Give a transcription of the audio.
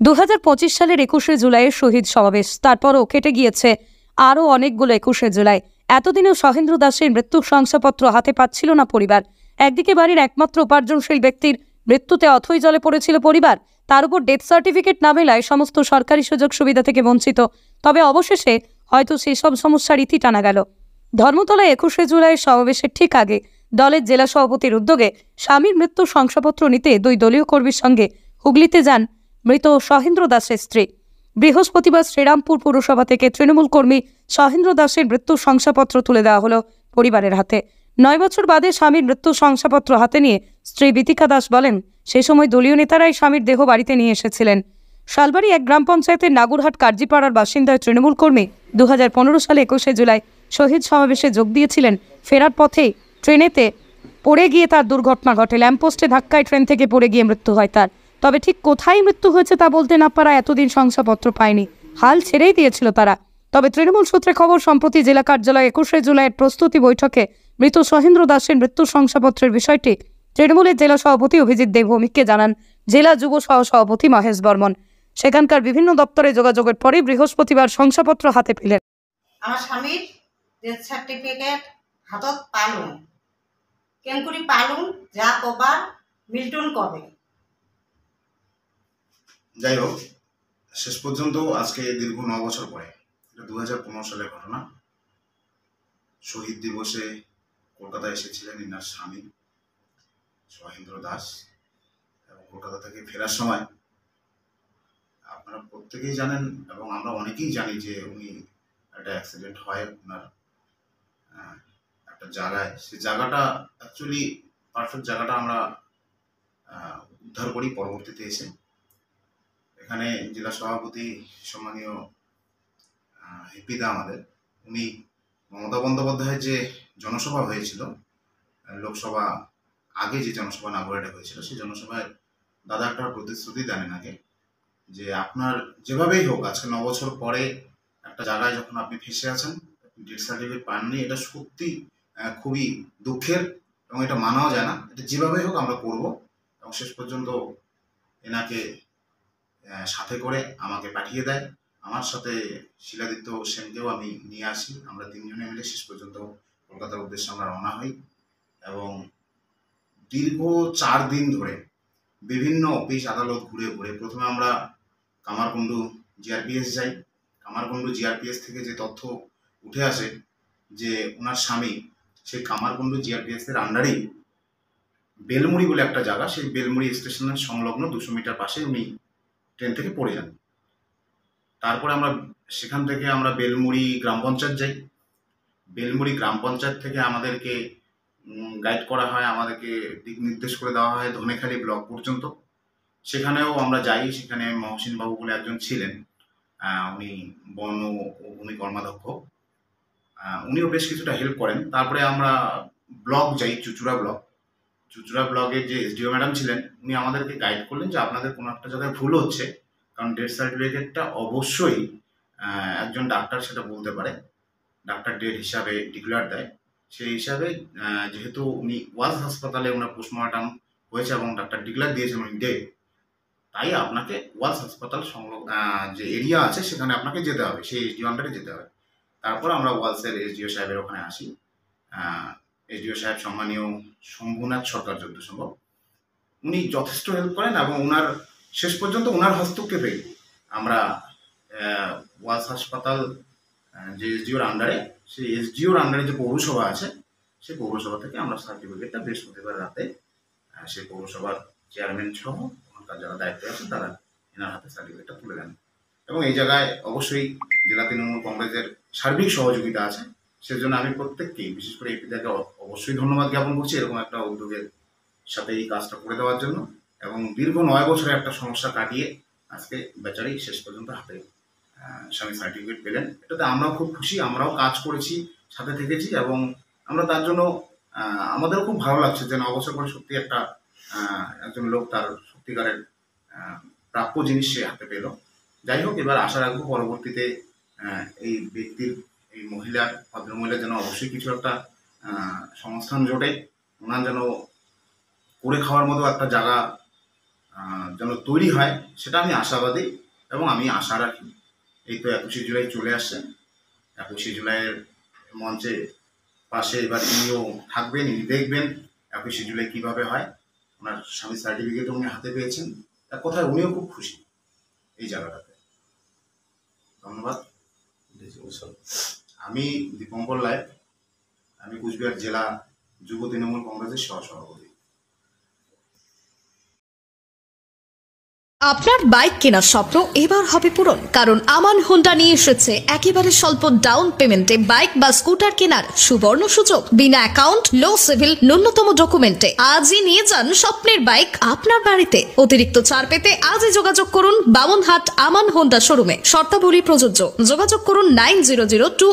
2025 সালের 21শে জুলাইয়ের শহীদ সমাবেশ, তারপরও কেটে গিয়েছে আরও অনেকগুলো 21শে জুলাই। এতদিনেও সহেন্দ্র দাসের মৃত্যুর শংসাপত্র হাতে পাচ্ছিল না পরিবার। একদিকে বাড়ির একমাত্র উপার্জনশীল ব্যক্তির মৃত্যুতে অথই জলে পড়েছিল পরিবার, তার উপর ডেথ সার্টিফিকেট না মেলায় সমস্ত সরকারি সুযোগ সুবিধা থেকে বঞ্চিত। তবে অবশেষে হয়তো সেই সব সমস্যার ইতি টানা গেল। ধর্মতলায় 21শে জুলাইয়ের সমাবেশের ঠিক আগে দলের জেলা সভাপতির উদ্যোগে স্বামীর মৃত্যুর শংসাপত্র নিতে দুই দলীয় কর্মীর সঙ্গে হুগলিতে যান মৃত সহেন্দ্র দাসের স্ত্রী। বৃহস্পতিবার শ্রীরামপুর পুরসভা থেকে তৃণমূল কর্মী সহেন্দ্র দাসের মৃত্যুর শংসাপত্র তুলে দেওয়া হলো পরিবারের হাতে। 9 বছর বাদে স্বামীর মৃত্যুর শংসাপত্র হাতে নিয়ে স্ত্রী বিতিকা দাস বলেন, সেই সময় দলীয় নেতারাই স্বামীর দেহ বাড়িতে নিয়ে এসেছিলেন। শালবাড়ি এক গ্রাম পঞ্চায়েতের নাগুরহাট কার্জিপাড়ার বাসিন্দা তৃণমূল কর্মী 2015 সালে 21শে জুলাই শহীদ সমাবেশে যোগ দিয়েছিলেন। ফেরার পথেই ট্রেনেতে পড়ে গিয়ে তার দুর্ঘটনা ঘটে। ল্যাম্পপোস্টে ধাক্কায় ট্রেন থেকে পড়ে গিয়ে মৃত্যু হয় তার। তবে ঠিক কোথায় মৃত্যু হয়েছে তা বলতে না পারা এতদিন শংসাপত্র পায়নি, হাল ছেড়েই দিয়েছিল তারা। তবে তৃণমূল সূত্রে খবর, সম্প্রতি জেলা কার্যালয়ে 21শে জুলাইয়ের প্রস্তুতি বৈঠকে মৃত সহেন্দ্র দাসের মৃত্যুর শংসাপত্রের বিষয়টি তৃণমূলের জেলা সভাপতি অভিজিৎ দেবভৌমিককে জানান জেলা যুব সহ সভাপতি মহেশ বর্মন। সেখানকার বিভিন্ন দপ্তরে যোগাযোগের পরে বৃহস্পতিবার শংসাপত্র হাতে পেলেন। আমার স্বামীর ডেথ সার্টিফিকেট হাতত পালুম, কেনকুরি পালুম, যা কবার মিল্টন কবে। যাই হোক, শেষ পর্যন্ত আজকে দীর্ঘ 9 বছর পরে, এটা 2015 সালের ঘটনা, শহীদ দিবসে কলকাতায় এসেছিলেন ইনার স্বামী সহেন্দ্র দাস। এবং কলকাতা থেকে ফেরার সময় আপনারা প্রত্যেকেই জানেন এবং আমরা অনেকেই জানি যে উনি একটা অ্যাক্সিডেন্ট হয় ওনার একটা জায়গায়। সেই জায়গাটা অ্যাকচুয়ালি পারফেক্ট জায়গাটা আমরা উদ্ধার করি পরবর্তীতে এসে। এখানে জেলা সভাপতি সম্মানীয় হিপিদা আমাদের, উনি মমতা বন্দ্যোপাধ্যায়ের যে জনসভা হয়েছিল লোকসভা আগে, যে জনসভা নাগরিকটা হয়েছিল, সেই জনসভায় দাদা একটা প্রতিশ্রুতি দেন আগে যে আপনার যেভাবেই হোক আজকে 9 বছর পরে একটা জায়গায় যখন আপনি ফেসে আছেন, ডেথ সার্টিফিকেট পাননি, এটা সত্যি খুবই দুঃখের এবং এটা মানাও যায় না। এটা যেভাবেই হোক আমরা করব। এবং শেষ পর্যন্ত এনাকে সাথে করে আমাকে পাঠিয়ে দেয়। আমার সাথে শিলাদিত্য সেনকেও আমি নিয়ে আসি। আমরা 3 জনে মিলে শেষ পর্যন্ত কলকাতার উদ্দেশ্যে আমরা রওনা হই এবং দীর্ঘ 4 দিন ধরে বিভিন্ন অফিস আদালত ঘুরে ঘুরে প্রথমে আমরা কামারকুণ্ডু জিআরপিএস যাই। কামারকুণ্ডু জিআরপিএস থেকে যে তথ্য উঠে আসে যে ওনার স্বামী সেই কামারকুণ্ডু জিআরপিএস এর আন্ডারেই বেলমুড়ি বলে একটা জায়গা, সেই বেলমুড়ি স্টেশনের সংলগ্ন 200 মিটার পাশে উনি ট্রেন থেকে পড়ে যান। তারপরে আমরা সেখান থেকে আমরা বেলমুড়ি গ্রাম পঞ্চায়েত যাই। বেলমুড়ি গ্রাম পঞ্চায়েত থেকে আমাদেরকে গাইড করা হয়, আমাদেরকে দিক নির্দেশ করে দেওয়া হয় ধনেখালি ব্লক পর্যন্ত। সেখানেও আমরা যাই। সেখানে মহসিন বাবু বলে একজন ছিলেন, উনি বন ও ভূমি কর্মাধ্যক্ষ, উনিও বেশ কিছুটা হেল্প করেন। তারপরে আমরা ব্লক যাই, চুচুড়া ব্লক। চুচুড়া ব্লকের যে এসডিও ম্যাডাম ছিলেন, উনি আমাদেরকে গাইড করলেন যে আপনাদের কোনো একটা জায়গায় ভুল হচ্ছে, কারণ ডেথ সার্টিফিকেটটা অবশ্যই একজন ডাক্তার সেটা বলতে পারে, ডাক্তার ডেট হিসাবে ডিক্লেয়ার দেয়। সেই হিসাবে যেহেতু উনি ওয়াজ হাসপাতালে ওনার পোস্টমর্টম হয়েছে এবং ডাক্তার ডিক্লেয়ার দিয়েছেন উনি ডেট, তাই আপনাকে ওয়াজ হাসপাতাল সংলগ্ন যে এরিয়া আছে সেখানে আপনাকে যেতে হবে, সেই এসডিও আন্ডারে যেতে হবে। তারপর আমরা ওয়ালসের এসডিও সাহেবের ওখানে আসি। এসডিও সাহেব সম্মানীয় শম্ভুনাথ সরকার যত সম্ভব, উনি যথেষ্ট হেল্প করেন এবং ওনার শেষ পর্যন্ত ওনার হস্তক্ষেপে আমরা ওয়ালস হাসপাতাল যে এসডিওর আন্ডারে, সেই এসডিওর আন্ডারে যে পৌরসভা আছে, সেই পৌরসভা থেকে আমরা সার্টিফিকেটটা বৃহস্পতিবার রাতে সেই পৌরসভার চেয়ারম্যান সহ ওখানকার যারা দায়িত্বে আছে তারা এনার হাতে সার্টিফিকেটটা তুলে দেন। এবং এই জায়গায় অবশ্যই জেলা তৃণমূল কংগ্রেসের সার্বিক সহযোগিতা আছে, সেজন্য আমি প্রত্যেককেই বিশেষ করে এপিদাকে অবশ্যই ধন্যবাদ জ্ঞাপন করছি এরকম একটা উদ্যোগের সাথে এই কাজটা করে দেওয়ার জন্য। এবং দীর্ঘ 9 বছরের একটা সমস্যা কাটিয়ে আজকে বেচারি শেষ পর্যন্ত হাতে স্বামী সার্টিফিকেট পেলেন। এটাতে আমরাও খুব খুশি, আমরাও কাজ করেছি, সাথে থেকেছি এবং আমরা তার জন্য আমাদেরও খুব ভালো লাগছে যে 9 বছর পরে সত্যি একটা একজন লোক তার সত্যিকারের প্রাপ্য জিনিস সে হাতে পেল। যাই হোক, এবার আশা রাখবো পরবর্তীতে এই ব্যক্তির, এই মহিলার, ভদ্রমহিলার যেন অবশ্যই কিছু একটা সংস্থান জোটে, ওনার যেন করে খাওয়ার মতো একটা জায়গা যেন তৈরি হয় সেটা আমি আশাবাদী এবং আমি আশা রাখি। এই তো 21শে জুলাই চলে আসছে, 21শে জুলাইয়ের মঞ্চে পাশে এবার তিনিও থাকবেন, ইনি দেখবেন 21শে জুলাই কীভাবে হয়। ওনার স্বামীর সার্টিফিকেটও উনি হাতে পেয়েছেন, এক কথায় উনিও খুব খুশি এই জায়গাটাতে। ধন্যবাদ। আমি দীপঙ্কর লাইভ, আমি কুচবিহার জেলা যুব তৃণমূল কংগ্রেসের সহসভাপতি। আপনার বাইক কেনার স্বপ্ন এবার হবে পূরণ, কারণ আমান হোন্ডা নিয়ে এসেছে একেবারে স্বল্প ডাউন পেমেন্টে বাইক বা স্কুটার কেনার সুবর্ণ সুযোগ। বিনা অ্যাকাউন্ট, লো সিভিল, ন্যূনতম ডকুমেন্টে আজই নিয়ে যান স্বপ্নের বাইক আপনার বাড়িতে। অতিরিক্ত ছাড় পেতে আজই যোগাযোগ করুন বামনহাট আমান হোন্ডা শোরুমে। শর্তাবলী প্রযোজ্য। যোগাযোগ করুন 9002